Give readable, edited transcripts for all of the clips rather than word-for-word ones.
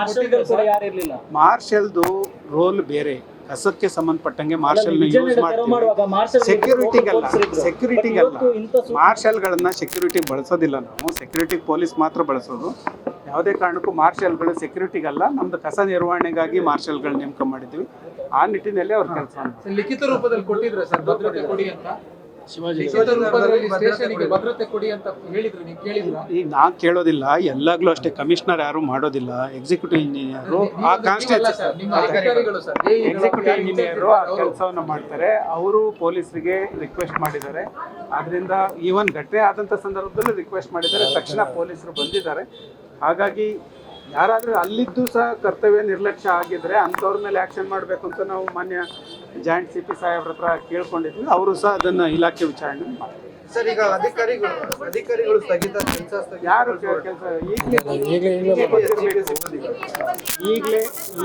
ಮಾರ್ಷಲ್ಗಳು ಕೂಡ ಯಾರು ಇರ್ಲಿಲ್ಲ. ಮಾರ್ಷಲ್ದು ರೋಲ್ ಬೇರೆ, ಕಸಕ್ಕೆ ಸಂಬಂಧಪಟ್ಟಂಗೆ ಮಾರ್ಷಲ್ ಯೂಸ್ ಮಾಡುವಾಗ ಮಾಡ್ತೀವಿ. ಮಾರ್ಷಲ್ ಸೆಕ್ಯೂರಿಟಿಗಲ್ಲ ಮಾರ್ಷಲ್ಗಳನ್ನ ಸೆಕ್ಯೂರಿಟಿ ಬಳಸೋದಿಲ್ಲ. ನಾವು ಸೆಕ್ಯೂರಿಟಿ ಪೊಲೀಸ್ ಮಾತ್ರ ಬಳಸೋದು. ಯಾವುದೇ ಕಾರಣಕ್ಕೂ ಮಾರ್ಷಲ್ಗಳು ಸೆಕ್ಯೂರಿಟಿಗಲ್ಲ, ನಮ್ದು ಕಸ ನಿರ್ವಹಣೆಗಾಗಿ ಮಾರ್ಷಲ್ಗಳು ನೇಮಕ ಮಾಡಿದ್ವಿ. ಆ ನಿಟ್ಟಿನಲ್ಲಿ ಅವ್ರ ಕೆಲಸ ಲಿಖಿತ ರೂಪದಲ್ಲಿ ಕೊಟ್ಟಿದ್ರೆ ಸರ್ ಭದ್ರತೆ ಕೊಡಿ ಅಂತ, ಲಿಖಿತ ರೂಪದಲ್ಲಿ ಸ್ಟೇಷನ್ಗೆ ಭದ್ರತೆ ಕೊಡಿ ಅಂತ ಹೇಳಿದ್ರು, ನೀವು ಕೇಳಿದ್ರ? ಈಗ ನಾ ಕೇಳೋದಿಲ್ಲ, ಎಲ್ಲಾಗ್ಲೂ ಅಷ್ಟೇ. ಕಮಿಷನರ್ ಯಾರು ಮಾಡೋದಿಲ್ಲ, ಎಕ್ಸಿಕ್ಯೂಟಿವ್ ಇಂಜಿನಿಯರು ಆ ಎಕ್ಸಿಕ್ಯೂಟಿವ್ ಇಂಜಿನಿಯರು ಆ ಕೆಲಸವನ್ನು ಮಾಡ್ತಾರೆ. ಅವರು ಪೊಲೀಸರಿಗೆ ರಿಕ್ವೆಸ್ಟ್ ಮಾಡಿದ್ದಾರೆ. ಅದರಿಂದ ಈವನ್ ಘಟನೆ ಆದಂಥ ಸಂದರ್ಭದಲ್ಲೂ ರಿಕ್ವೆಸ್ಟ್ ಮಾಡಿದ್ದಾರೆ. ತಕ್ಷಣ ಪೊಲೀಸರು ಬಂದಿದ್ದಾರೆ. ಹಾಗಾಗಿ ಯಾರಾದರೂ ಅಲ್ಲಿದ್ದು ಸಹ ಕರ್ತವ್ಯ ನಿರ್ಲಕ್ಷ್ಯ ಆಗಿದ್ರೆ ಅಂಥವ್ರ ಮೇಲೆ ಆ್ಯಕ್ಷನ್ ಮಾಡಬೇಕು ಅಂತ ನಾವು ಮಾನ್ಯ ಜಾಯಿಂಟ್ CP ಸಾಹೇಬ್ರ ಹತ್ರ ಕೇಳ್ಕೊಂಡಿದ್ವಿ. ಅವರು ಸಹ ಅದನ್ನು ಇಲಾಖೆ ವಿಚಾರಣೆ ಮಾಡ್ತಾರೆ. ಸರ್, ಈಗ ಅಧಿಕಾರಿಗಳು ಸ್ಥಗಿತ ಯಾರು ಕೆಲಸ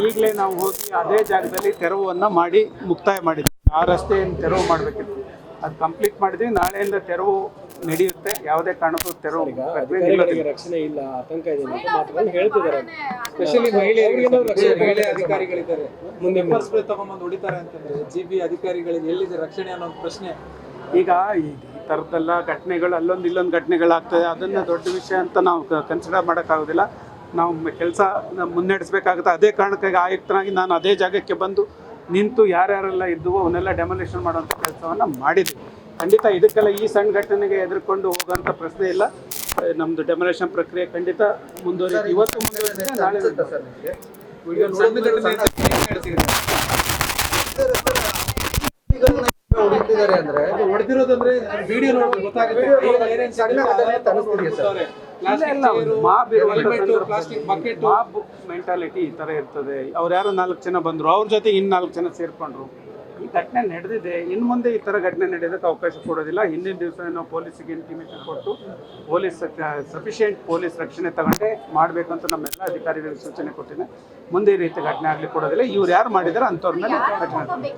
ಈಗಲೇ ನಾವು ಹೋಗಿ ಅದೇ ಜಾಗದಲ್ಲಿ ತೆರವನ್ನು ಮಾಡಿ ಮುಕ್ತಾಯ ಮಾಡಿದ್ವಿ. ಆ ರಸ್ತೆಯನ್ನು ತೆರವು ಮಾಡಬೇಕಿತ್ತು, ಅದು ಕಂಪ್ಲೀಟ್ ಮಾಡಿದ್ವಿ. ನಾಳೆಯಿಂದ ತೆರವು ನಡೆಯುತ್ತೆ. ಯಾವುದೇ ಕಾರಣಕ್ಕೂ ತೆರವು ರಕ್ಷಣೆ ಇಲ್ಲ, ಆತಂಕ ಇದೆ ಅಂತ ಮಾತುಗಳನ್ನು ಹೇಳ್ತಿದ್ದಾರೆ. ಸ್ಪೆಷಲಿ ಮಹಿಳೆ ಅಧಿಕಾರಿಗಳಿದ್ದಾರೆ, ಮುಂದೆ ಸ್ಪ್ರೇ ತಗೊಂಡ್ಬಂದು ಹೊಡಿತಾರೆ ಅಂತಂದ್ರೆ GB ಅಧಿಕಾರಿಗಳಿಗೆ ಎಲ್ಲಿದೆ ರಕ್ಷಣೆ ಅನ್ನೋ ಪ್ರಶ್ನೆ. ಈಗ ಈ ಥರದ್ದೆಲ್ಲ ಘಟನೆಗಳು ಅಲ್ಲೊಂದು ಇಲ್ಲೊಂದು ಘಟನೆಗಳಾಗ್ತದೆ. ಅದನ್ನು ದೊಡ್ಡ ವಿಷಯ ಅಂತ ನಾವು ಕನ್ಸಿಡರ್ ಮಾಡೋಕ್ಕಾಗೋದಿಲ್ಲ. ನಾವು ಕೆಲಸ ಮುನ್ನಡೆಸಬೇಕಾಗುತ್ತೆ. ಅದೇ ಕಾರಣಕ್ಕಾಗಿ ಆಯುಕ್ತನಾಗಿ ನಾನು ಅದೇ ಜಾಗಕ್ಕೆ ಬಂದು ನಿಂತು ಯಾರ್ಯಾರೆಲ್ಲ ಇದ್ದುವೋ ಅವನ್ನೆಲ್ಲ ಡೆಮೊಲೇಷನ್ ಮಾಡುವಂಥ ಕೆಲಸವನ್ನು ಮಾಡಿದ್ವಿ. ಖಂಡಿತ ಇದಕ್ಕೆಲ್ಲ ಈ ಸಣ್ಣ ಘಟನೆಗೆ ಎದುರ್ಕೊಂಡು ಹೋಗೋಂಥ ಪ್ರಶ್ನೆ ಇಲ್ಲ. ನಮ್ಮದು ಡೆಮೊಲೇಷನ್ ಪ್ರಕ್ರಿಯೆ ಖಂಡಿತ ಮುಂದುವರಿಯುತ್ತೆ. ಇವತ್ತು ಮುಂದುವರಿಯುತ್ತೆ, ನಾಳೆ ಹೊಡಿತಿದ್ದಾರೆ ಅಂದ್ರೆ ಹೊಡೆದಿರೋದಂದ್ರೆ ವಿಡಿಯೋ ನೋಡಿ ಗೊತ್ತಾಗುತ್ತೆ. ಮಾಬ್ ಮೆಂಟಾಲಿಟಿ ಈ ಥರ ಇರ್ತದೆ. ಅವ್ರು ಯಾರೋ 4 ಜನ ಬಂದರು, ಅವ್ರ ಜೊತೆ ಇನ್ನು 4 ಜನ ಸೇರಿಕೊಂಡ್ರು. ಈ ಘಟನೆ ನಡೆದಿದೆ. ಇನ್ನು ಮುಂದೆ ಈ ಥರ ಘಟನೆ ನಡೆಯೋದಕ್ಕೆ ಅವಕಾಶ ಕೊಡೋದಿಲ್ಲ. ಹಿಂದಿನ ದಿವಸ ನಾವು ಪೊಲೀಸಿಗೆ ಇಂಟಿಮೇಷನ್ ಕೊಟ್ಟು ಸಫಿಷಿಯೆಂಟ್ ಪೊಲೀಸ್ ರಕ್ಷಣೆ ತಗೊಂಡೇ ಮಾಡಬೇಕಂತ ನಮ್ಮೆಲ್ಲ ಅಧಿಕಾರಿಗಳಿಗೆ ಸೂಚನೆ ಕೊಟ್ಟಿದೆ. ಮುಂದೆ ಈ ರೀತಿ ಘಟನೆ ಆಗಲಿಕ್ಕೆ ಕೊಡೋದಿಲ್ಲ. ಇವ್ರು ಯಾರು ಮಾಡಿದಾರೆ ಅಂಥವ್ರ ಮೇಲೆ ಘಟನೆ